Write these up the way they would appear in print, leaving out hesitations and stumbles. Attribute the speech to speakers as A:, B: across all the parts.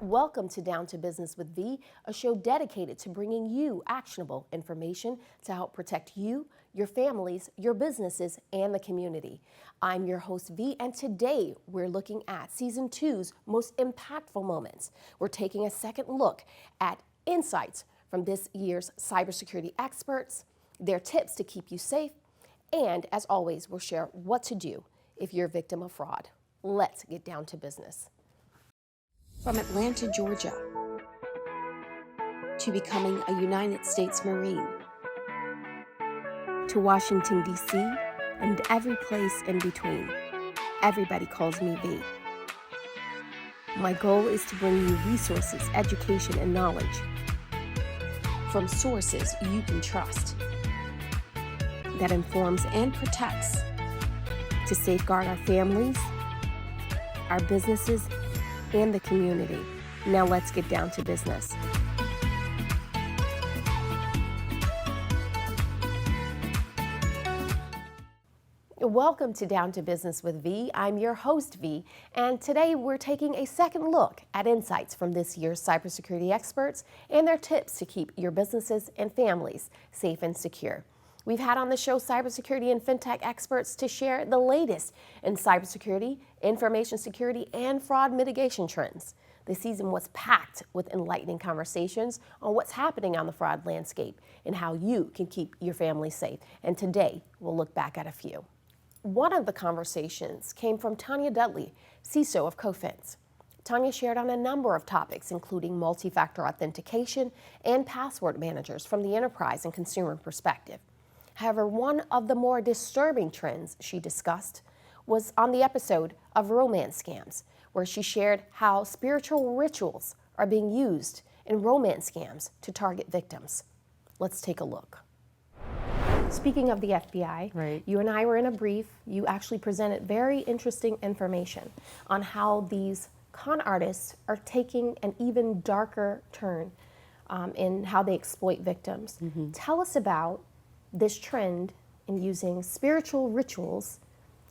A: Welcome to Down to Business with V, a show dedicated to bringing you actionable information to help protect you, your families, your businesses, and the community. I'm your host, V, and today we're looking at Season 2's most impactful moments. We're taking a second look at insights from this year's cybersecurity experts, their tips to keep you safe, and as always, we'll share what to do if you're a victim of fraud. Let's get down to business. From Atlanta, Georgia, to becoming a United States Marine, to Washington, D.C., and every place in between, everybody calls me V. My goal is to bring you resources, education, and knowledge from sources you can trust that informs and protects to safeguard our families, our businesses, and the community. Now let's get down to business. Welcome to Down to Business with V. I'm your host, V, and today we're taking a second look at insights from this year's cybersecurity experts and their tips to keep your businesses and families safe and secure. We've had on the show cybersecurity and fintech experts to share the latest in cybersecurity, information security, and fraud mitigation trends. The season was packed with enlightening conversations on what's happening on the fraud landscape and how you can keep your family safe. And today, we'll look back at a few. One of the conversations came from Tanya Dudley, CISO of Cofins. Tanya shared on a number of topics, including multi-factor authentication and password managers from the enterprise and consumer perspective. However, one of the more disturbing trends she discussed was on the episode of romance scams, where she shared how spiritual rituals are being used in romance scams to target victims. Let's take a look. Speaking of the FBI,
B: Right.
A: You and I were in a brief. You actually presented very interesting information on how these con artists are taking an even darker turn in how they exploit victims.
B: Mm-hmm.
A: Tell us about this trend in using spiritual rituals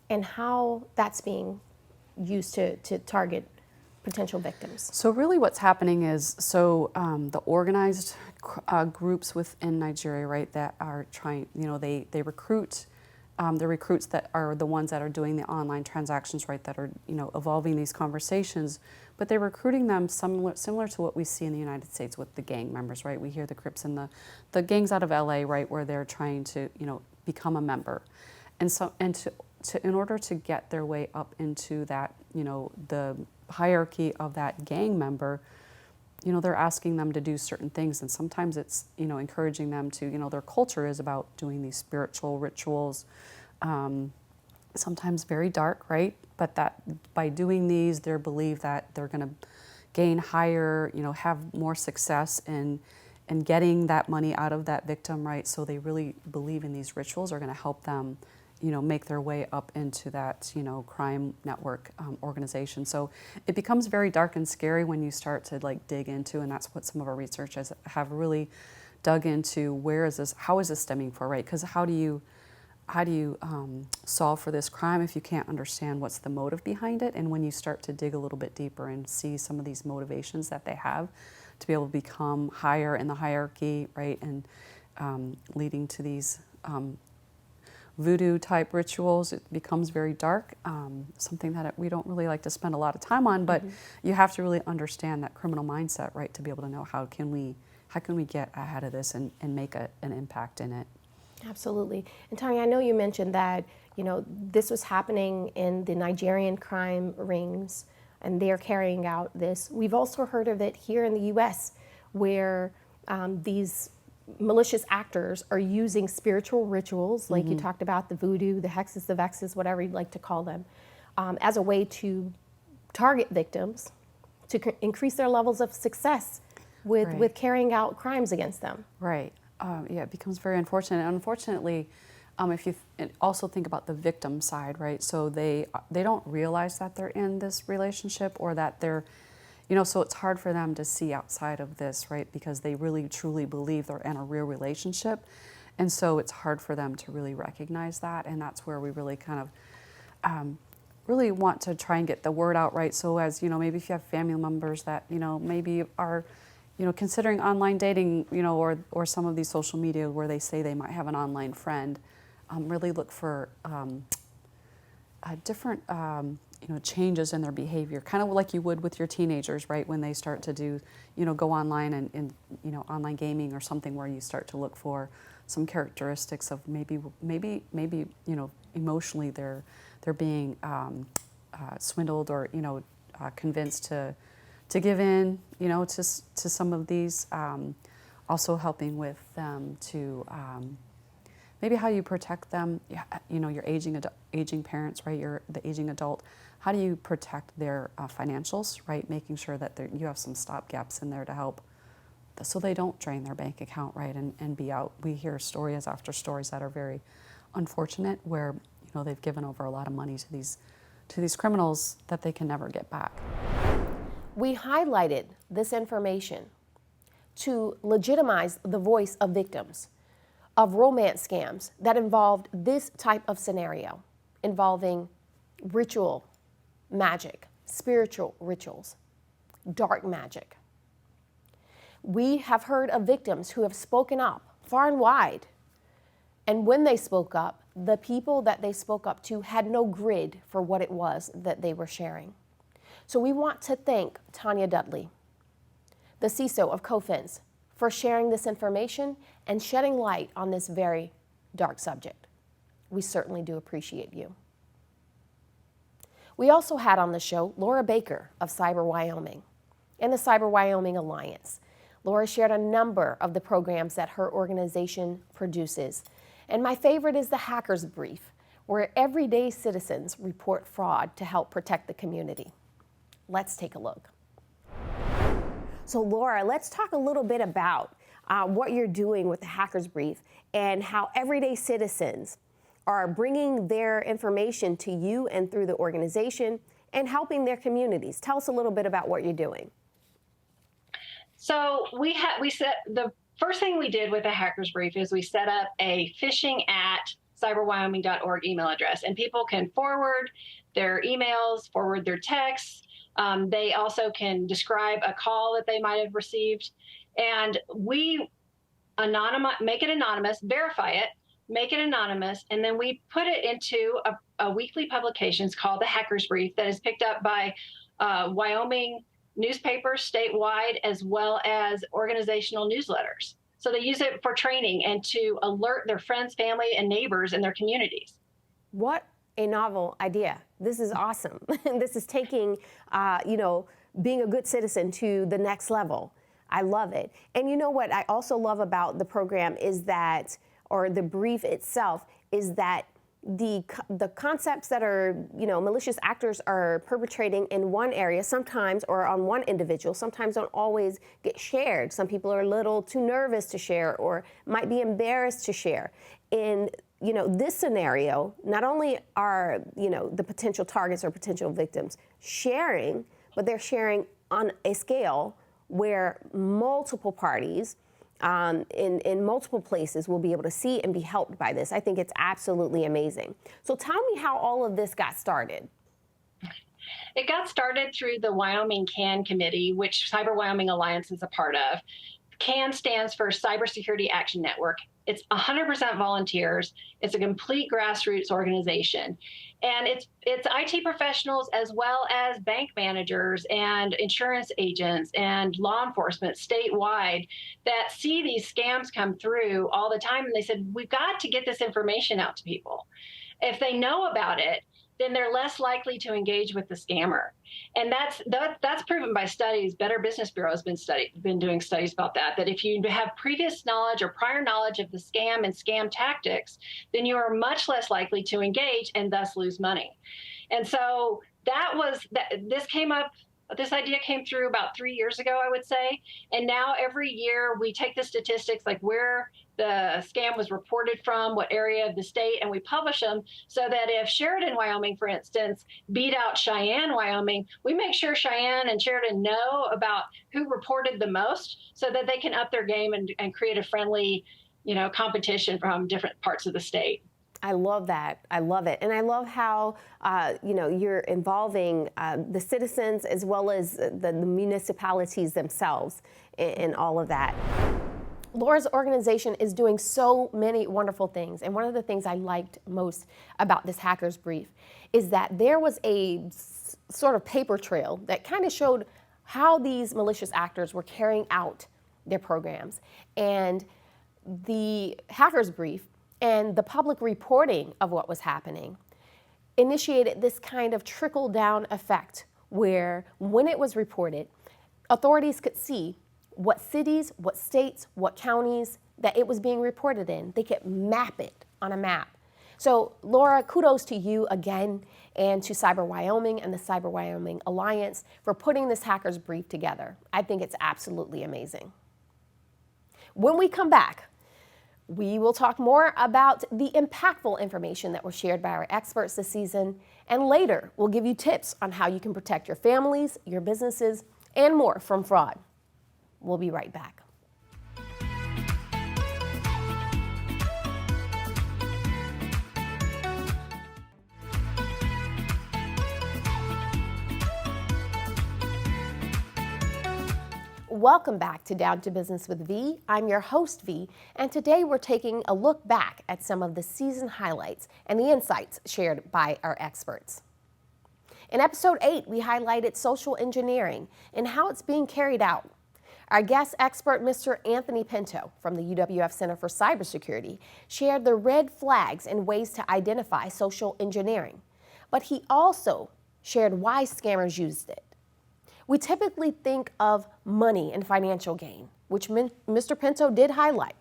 A: and how that's being used to target potential victims.
B: So really what's happening is, the organized groups within Nigeria, right, that are trying, they recruit, the recruits that are the ones that are doing the online transactions, right, that are, evolving these conversations, but they're recruiting them similar to what we see in the United States with the gang members, right? We hear the Crips and the gangs out of LA, right, where they're trying to, become a member. And so, in order to get their way up into that, the hierarchy of that gang member, they're asking them to do certain things, and sometimes it's, encouraging them to, their culture is about doing these spiritual rituals, sometimes very dark, right? But that by doing these, they believe that they're going to gain higher, have more success in getting that money out of that victim, right? So they really believe in these rituals are going to help them, make their way up into that, crime network organization. So it becomes very dark and scary when you start to dig into, and that's what some of our researchers have really dug into. How is this stemming from, right? Because how do you solve for this crime if you can't understand what's the motive behind it? And when you start to dig a little bit deeper and see some of these motivations that they have to be able to become higher in the hierarchy, right, and leading to these voodoo type rituals, it becomes very dark, something that we don't really like to spend a lot of time on, but you have to really understand that criminal mindset, right, to be able to know how can we get ahead of this and make an impact in it.
A: Absolutely. And Tanya, I know you mentioned that, this was happening in the Nigerian crime rings, and they're carrying out this. We've also heard of it here in the U.S., where these malicious actors are using spiritual rituals, like you talked about, the voodoo, the hexes, the vexes, whatever you'd like to call them, as a way to target victims, to increase their levels of success with carrying out crimes against them.
B: Right. It becomes very unfortunate. Unfortunately, if you also think about the victim side, right? So they don't realize that they're in this relationship, or that they're, so it's hard for them to see outside of this, right? Because they really truly believe they're in a real relationship. And so it's hard for them to really recognize that. And that's where we really kind of really want to try and get the word out, right? So as, maybe if you have family members that, maybe are, considering online dating, or some of these social media where they say they might have an online friend, really look for different, changes in their behavior, kind of like you would with your teenagers, right? When they start to do, go online and online gaming or something, where you start to look for some characteristics of maybe, emotionally they're being swindled, or convinced to give in, to some of these. Also helping with them to maybe how you protect them. Your aging parents, right? The aging adult. How do you protect their financials, right? Making sure that you have some stop gaps in there to help, so they don't drain their bank account, right, and be out. We hear stories after stories that are very unfortunate, where they've given over a lot of money to these criminals that they can never get back.
A: We highlighted this information to legitimize the voice of victims of romance scams that involved this type of scenario, involving ritual magic, spiritual rituals, dark magic. We have heard of victims who have spoken up far and wide. And when they spoke up, the people that they spoke up to had no grid for what it was that they were sharing. So we want to thank Tanya Dudley, the CISO of CoFins, for sharing this information and shedding light on this very dark subject. We certainly do appreciate you. We also had on the show Laura Baker of Cyber Wyoming and the Cyber Wyoming Alliance. Laura shared a number of the programs that her organization produces. And my favorite is the Hacker's Brief, where everyday citizens report fraud to help protect the community. Let's take a look. So Laura, let's talk a little bit about what you're doing with the Hacker's Brief and how everyday citizens are bringing their information to you and through the organization and helping their communities. Tell us a little bit about what you're doing.
C: So we set the first thing we did with the Hacker's Brief is we set up a phishing@cyberwyoming.org email address, and people can forward their emails, forward their texts. They also can describe a call that they might have received, and we make it anonymous, verify it, make it anonymous, and then we put it into a weekly publication called the Hacker's Brief that is picked up by Wyoming newspapers statewide, as well as organizational newsletters. So they use it for training and to alert their friends, family, and neighbors in their communities.
A: What a novel idea. This is awesome. This is taking, being a good citizen to the next level. I love it. And you know what I also love about the program is that, or the brief itself, is that the concepts that are, malicious actors are perpetrating in one area sometimes, or on one individual, sometimes don't always get shared. Some people are a little too nervous to share or might be embarrassed to share. In this scenario, not only are, the potential targets or potential victims sharing, but they're sharing on a scale where multiple parties in multiple places will be able to see and be helped by this. I think it's absolutely amazing. So tell me how all of this got started.
C: It got started through the Wyoming CAN committee, which Cyber Wyoming Alliance is a part of. CAN stands for Cybersecurity Action Network. It's 100% volunteers. It's a complete grassroots organization. And it's IT professionals as well as bank managers and insurance agents and law enforcement statewide that see these scams come through all the time. And they said, we've got to get this information out to people. If they know about it, then they're less likely to engage with the scammer. And that's proven by studies. Better Business Bureau has been doing studies about that if you have previous knowledge or prior knowledge of the scam and scam tactics, then you are much less likely to engage and thus lose money. And so this idea came through about 3 years ago, I would say. And now every year we take the statistics, like where the scam was reported from, what area of the state, and we publish them so that if Sheridan, Wyoming, for instance, beat out Cheyenne, Wyoming, we make sure Cheyenne and Sheridan know about who reported the most so that they can up their game and create a friendly, competition from different parts of the state.
A: I love that. I love it. And I love how, you're involving the citizens as well as the municipalities themselves in all of that. Laura's organization is doing so many wonderful things. And one of the things I liked most about this hacker's brief is that there was a sort of paper trail that kind of showed how these malicious actors were carrying out their programs. And the hacker's brief and the public reporting of what was happening initiated this kind of trickle-down effect where when it was reported, authorities could see what cities, what states, what counties that it was being reported in. They could map it on a map. So Laura, kudos to you again and to Cyber Wyoming and the Cyber Wyoming Alliance for putting this hacker's brief together. I think it's absolutely amazing. When we come back, we will talk more about the impactful information that was shared by our experts this season, and later we'll give you tips on how you can protect your families, your businesses, and more from fraud. We'll be right back. Welcome back to Down to Business with V. I'm your host, V, and today we're taking a look back at some of the season highlights and the insights shared by our experts. In episode 8, we highlighted social engineering and how it's being carried out. Our guest expert, Mr. Anthony Pinto from the UWF Center for Cybersecurity, shared the red flags and ways to identify social engineering, but he also shared why scammers used it. We typically think of money and financial gain, which Mr. Pinto did highlight.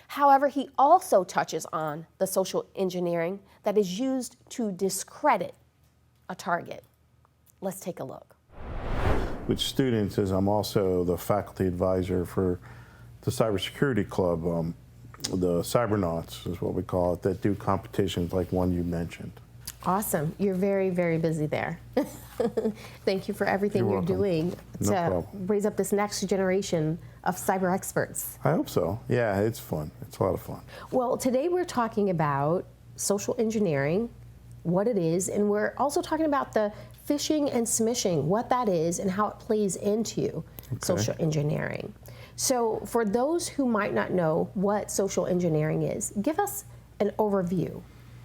A: However, he also touches on the social engineering that is used to discredit a target. Let's take a look.
D: With students, as I'm also the faculty advisor for the Cybersecurity Club, the Cybernauts is what we call it, that do competitions like one you mentioned.
A: Awesome. You're very, very busy there. Thank you for everything you're doing to raise up this next generation of cyber experts.
D: I hope so. Yeah, it's fun. It's a lot of fun.
A: Well, today we're talking about social engineering, what it is, and we're also talking about the phishing and smishing, what that is and how it plays into social engineering. So for those who might not know what social engineering is, give us an overview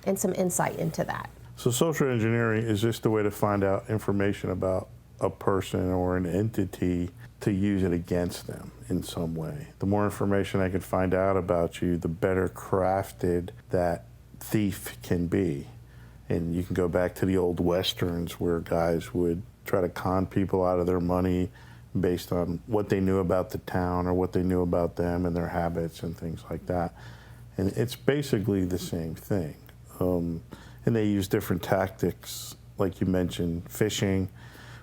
A: and some insight into that.
D: So social engineering is just a way to find out information about a person or an entity to use it against them in some way. The more information I can find out about you, the better crafted that thief can be. And you can go back to the old Westerns where guys would try to con people out of their money based on what they knew about the town or what they knew about them and their habits and things like that. And it's basically the same thing. And they use different tactics, like you mentioned, phishing,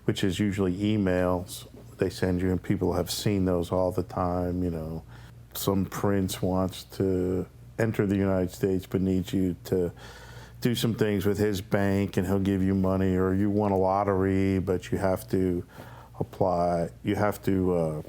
D: which is usually emails they send you, and people have seen those all the time. You know, some prince wants to enter the United States but needs you to do some things with his bank and he'll give you money, or you won a lottery but you have to apply, you have to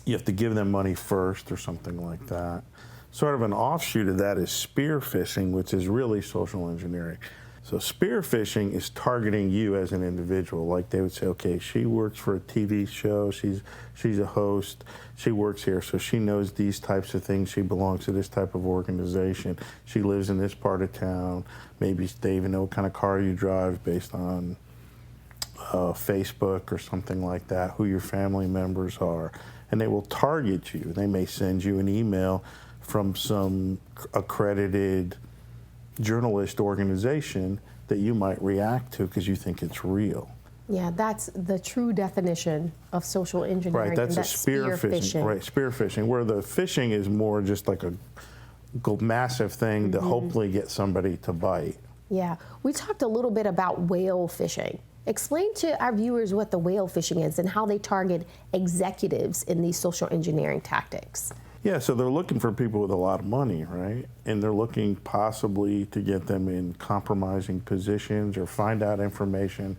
D: give them money first or something like that. Sort of an offshoot of that is spear phishing, which is really social engineering. So spear phishing is targeting you as an individual. Like they would say, okay, she works for a TV show, she's a host, she works here, so she knows these types of things, she belongs to this type of organization, she lives in this part of town, maybe they even know what kind of car you drive based on Facebook or something like that, who your family members are. And they will target you. They may send you an email from some accredited journalist organization that you might react to because you think it's real.
A: Yeah, that's the true definition of social engineering.
D: Right, that's a spear phishing. Right, spear phishing, where the phishing is more just like a massive thing to hopefully get somebody to bite.
A: Yeah, we talked a little bit about whale phishing. Explain to our viewers what the whale phishing is and how they target executives in these social engineering tactics.
D: Yeah, so they're looking for people with a lot of money, right? And they're looking possibly to get them in compromising positions or find out information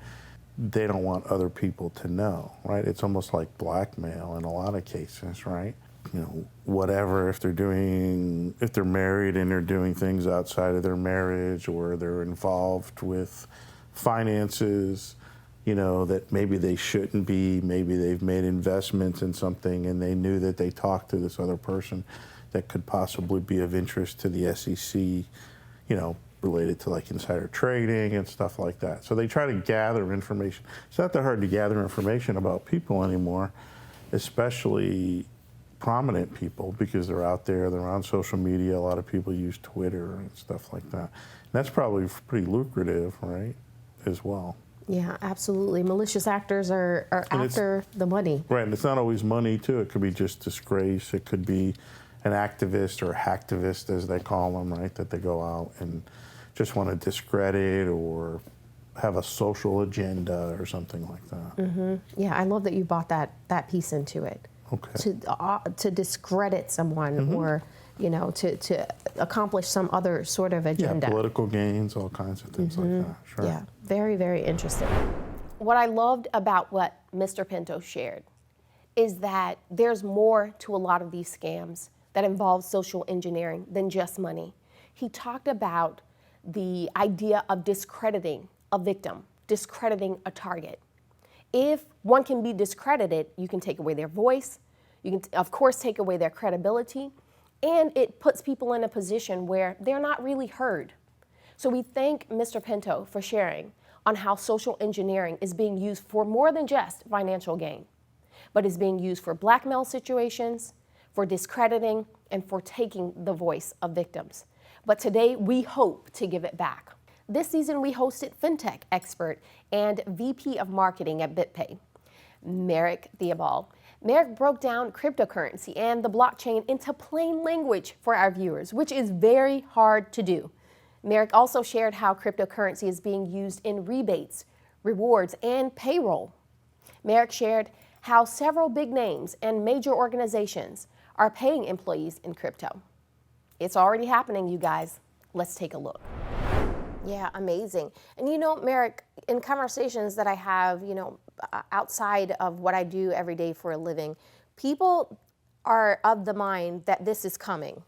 D: they don't want other people to know, right? It's almost like blackmail in a lot of cases, right? whatever, if they're married and they're doing things outside of their marriage, or they're involved with finances, that maybe they shouldn't be. Maybe they've made investments in something and they knew that they talked to this other person that could possibly be of interest to the SEC, related to like insider trading and stuff like that. So they try to gather information. It's not that hard to gather information about people anymore, especially prominent people, because they're out there, they're on social media. A lot of people use Twitter and stuff like that. And that's probably pretty lucrative, right, as well.
A: Yeah, absolutely. Malicious actors are after the money.
D: Right, and it's not always money, too. It could be just disgrace. It could be an activist or hacktivist, as they call them, right, that they go out and just want to discredit or have a social agenda or something like that.
A: Mm-hmm. Yeah, I love that you brought that piece into it.
D: Okay.
A: To discredit someone,
D: Mm-hmm.
A: or to accomplish some other sort of agenda.
D: Yeah, political gains, all kinds of things
A: Mm-hmm.
D: like that. Sure.
A: Yeah, very, very interesting. What I loved about what Mr. Pinto shared is that there's more to a lot of these scams that involve social engineering than just money. He talked about the idea of discrediting a victim, discrediting a target. If one can be discredited, you can take away their voice, you can, of course, take away their credibility, and it puts people in a position where they're not really heard. So we thank Mr. Pinto for sharing on how social engineering is being used for more than just financial gain, but is being used for blackmail situations, for discrediting, and for taking the voice of victims. But today, we hope to give it back. This season, we hosted FinTech expert and VP of Marketing at BitPay, Merrick Theobald. Merrick broke down cryptocurrency and the blockchain into plain language for our viewers, which is very hard to do. Merrick also shared how cryptocurrency is being used in rebates, rewards, and payroll. Merrick shared how several big names and major organizations are paying employees in crypto. It's already happening, you guys. Let's take a look. Yeah, amazing. And Merrick, in conversations that I have, outside of what I do every day for a living, people are of the mind that this is coming,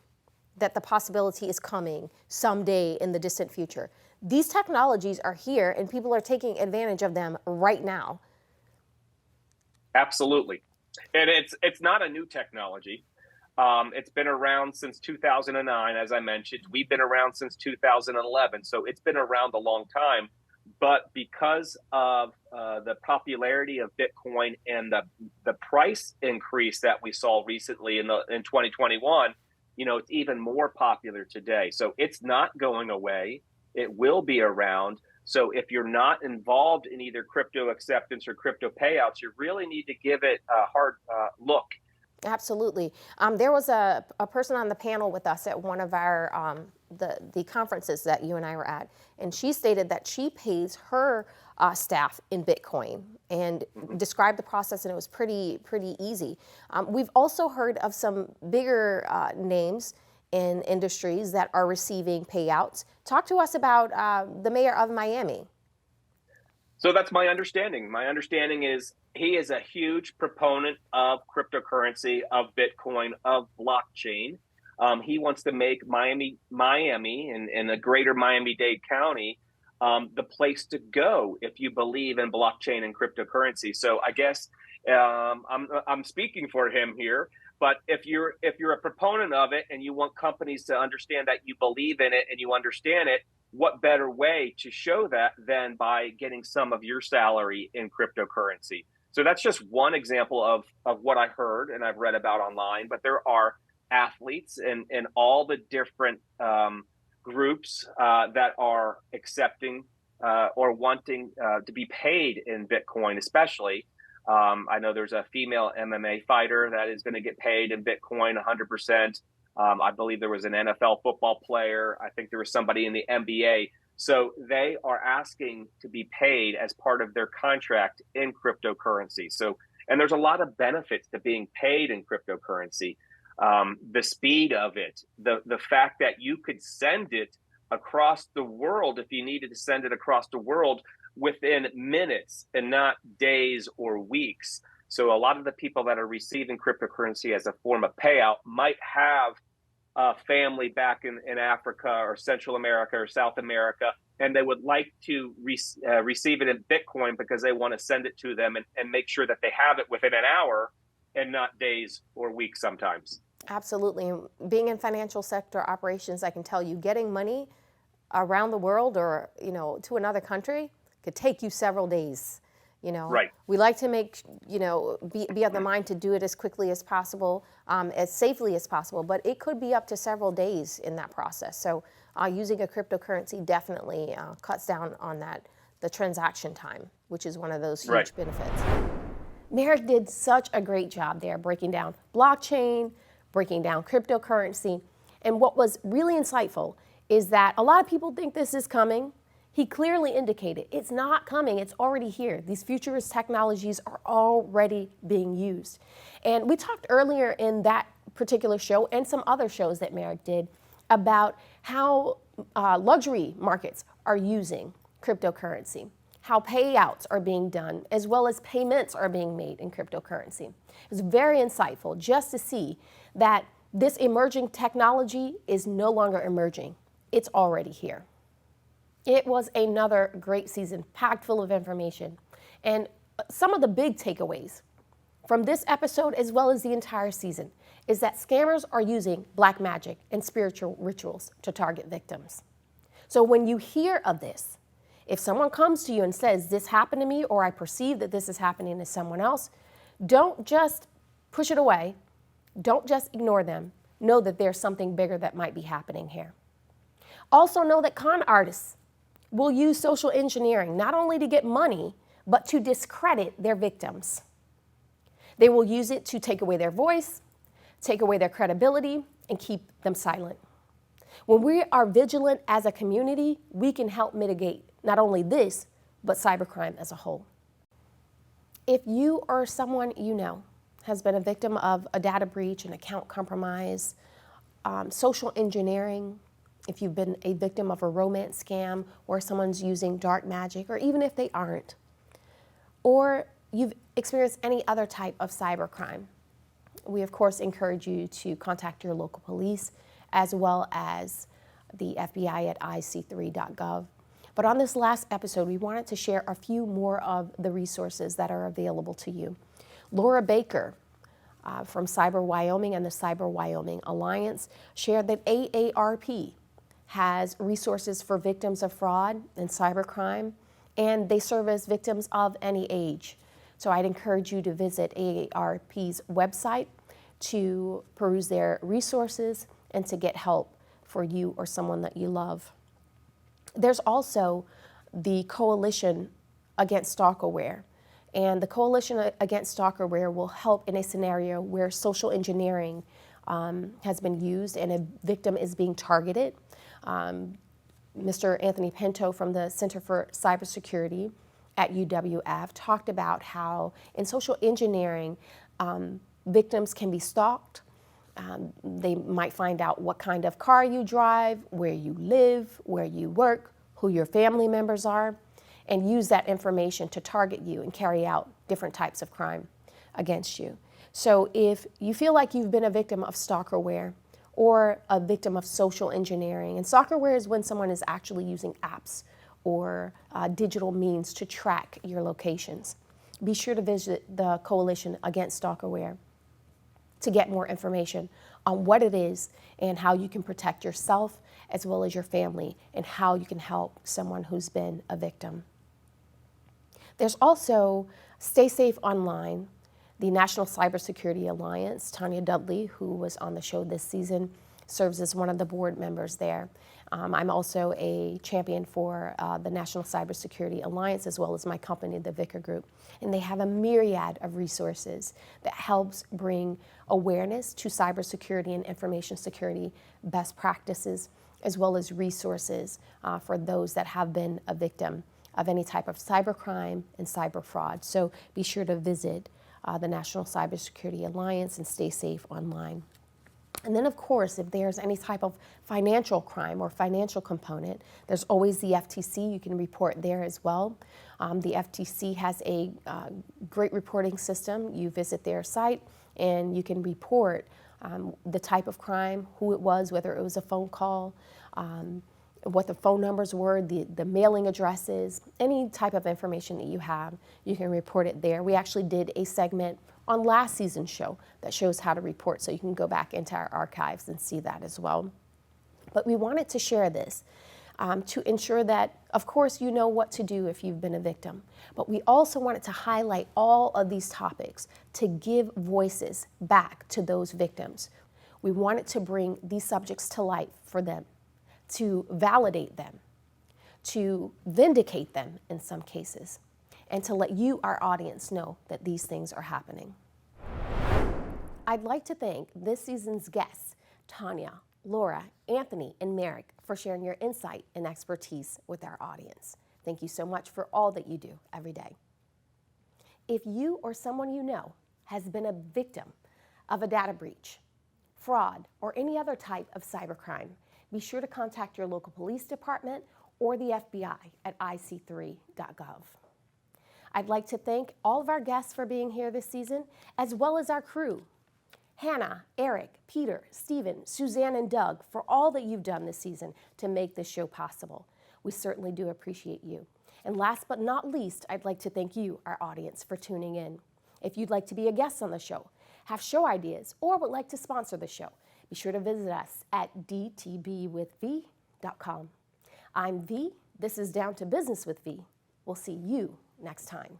A: that the possibility is coming someday in the distant future. These technologies are here and people are taking advantage of them right now.
E: Absolutely. And it's not a new technology. It's been around since 2009, as I mentioned. We've been around since 2011, so it's been around a long time. But because of the popularity of Bitcoin and the price increase that we saw recently in 2021, it's even more popular today. So it's not going away. It will be around. So if you're not involved in either crypto acceptance or crypto payouts, you really need to give it a hard look.
A: Absolutely. There was a person on the panel with us at one of our the conferences that you and I were at, and she stated that she pays her staff in Bitcoin and described the process, and it was pretty easy. We've also heard of some bigger names in industries that are receiving payouts. Talk to us about the mayor of Miami.
E: So that's my understanding. My understanding is he is a huge proponent of cryptocurrency, of Bitcoin, of blockchain. He wants to make Miami and the greater Miami-Dade County the place to go if you believe in blockchain and cryptocurrency. So I guess I'm speaking for him here. But if you're a proponent of it and you want companies to understand that you believe in it and you understand it, what better way to show that than by getting some of your salary in cryptocurrency? So that's just one example of what I heard and I've read about online. But there are athletes and all the different groups that are accepting or wanting to be paid in Bitcoin, especially. I know there's a female MMA fighter that is going to get paid in Bitcoin 100%. I believe there was an NFL football player. I think there was somebody in the NBA. So they are asking to be paid as part of their contract in cryptocurrency. So, and there's a lot of benefits to being paid in cryptocurrency. The speed of it, the fact that you could send it across the world if you needed to send it across the world within minutes and not days or weeks. So a lot of the people that are receiving cryptocurrency as a form of payout might have a family back in Africa or Central America or South America, and they would like to receive it in Bitcoin because they want to send it to them and make sure that they have it within an hour and not days or weeks sometimes.
A: Absolutely. And being in financial sector operations, I can tell you getting money around the world or, to another country could take you several days.
E: Right.
A: We like to make, be of the mind to do it as quickly as possible, as safely as possible, but it could be up to several days in that process. So using a cryptocurrency definitely cuts down on the transaction time, which is one of those huge benefits. Merrick did such a great job there breaking down blockchain, breaking down cryptocurrency. And what was really insightful is that a lot of people think this is coming. He clearly indicated it's not coming, it's already here. These futurist technologies are already being used. And we talked earlier in that particular show and some other shows that Merrick did about how luxury markets are using cryptocurrency, how payouts are being done, as well as payments are being made in cryptocurrency. It was very insightful just to see that this emerging technology is no longer emerging. It's already here. It was another great season, packed full of information. And some of the big takeaways from this episode, as well as the entire season, is that scammers are using black magic and spiritual rituals to target victims. So when you hear of this, if someone comes to you and says, this happened to me, or I perceive that this is happening to someone else, don't just push it away. Don't just ignore them. Know that there's something bigger that might be happening here. Also know that con artists will use social engineering not only to get money, but to discredit their victims. They will use it to take away their voice, take away their credibility, and keep them silent. When we are vigilant as a community, we can help mitigate not only this, but cybercrime as a whole. If you or someone you know has been a victim of a data breach, an account compromise, social engineering, if you've been a victim of a romance scam or someone's using dark magic, or even if they aren't, or you've experienced any other type of cybercrime, we of course encourage you to contact your local police as well as the FBI at ic3.gov. But on this last episode, we wanted to share a few more of the resources that are available to you. Laura Baker from Cyber Wyoming and the Cyber Wyoming Alliance shared that AARP has resources for victims of fraud and cybercrime, and they serve as victims of any age. So I'd encourage you to visit AARP's website to peruse their resources and to get help for you or someone that you love. There's also the Coalition Against Stalkerware. And the Coalition Against Stalkerware will help in a scenario where social engineering has been used and a victim is being targeted. Mr. Anthony Pinto from the Center for Cybersecurity at UWF talked about how in social engineering, victims can be stalked. They might find out what kind of car you drive, where you live, where you work, who your family members are, and use that information to target you and carry out different types of crime against you. So if you feel like you've been a victim of stalkerware or a victim of social engineering, and stalkerware is when someone is actually using apps or digital means to track your locations, be sure to visit the Coalition Against Stalkerware to get more information on what it is and how you can protect yourself as well as your family and how you can help someone who's been a victim. There's also Stay Safe Online, the National Cybersecurity Alliance. Tanya Dudley, who was on the show this season, serves as one of the board members there. I'm also a champion for the National Cybersecurity Alliance, as well as my company, the Vicar Group. And they have a myriad of resources that helps bring awareness to cybersecurity and information security best practices, as well as resources for those that have been a victim of any type of cybercrime and cyber fraud. So be sure to visit the National Cybersecurity Alliance and Stay Safe Online. And then, of course, if there's any type of financial crime or financial component, there's always the FTC. You can report there as well. The FTC has a great reporting system. You visit their site and you can report the type of crime, who it was, whether it was a phone call, what the phone numbers were, the mailing addresses, any type of information that you have, you can report it there. We actually did a segment on last season's show that shows how to report, so you can go back into our archives and see that as well. But we wanted to share this to ensure that, of course, you know what to do if you've been a victim. But we also wanted to highlight all of these topics to give voices back to those victims. We wanted to bring these subjects to light for them, to validate them, to vindicate them in some cases, and to let you, our audience, know that these things are happening. I'd like to thank this season's guests, Tanya, Laura, Anthony, and Merrick, for sharing your insight and expertise with our audience. Thank you so much for all that you do every day. If you or someone you know has been a victim of a data breach, fraud, or any other type of cybercrime, be sure to contact your local police department or the FBI at ic3.gov. I'd like to thank all of our guests for being here this season, as well as our crew. Hannah, Eric, Peter, Stephen, Suzanne, and Doug, for all that you've done this season to make this show possible. We certainly do appreciate you. And last but not least, I'd like to thank you, our audience, for tuning in. If you'd like to be a guest on the show, have show ideas, or would like to sponsor the show, be sure to visit us at dtbwithv.com. I'm V. This is Down to Business with V. We'll see you next time.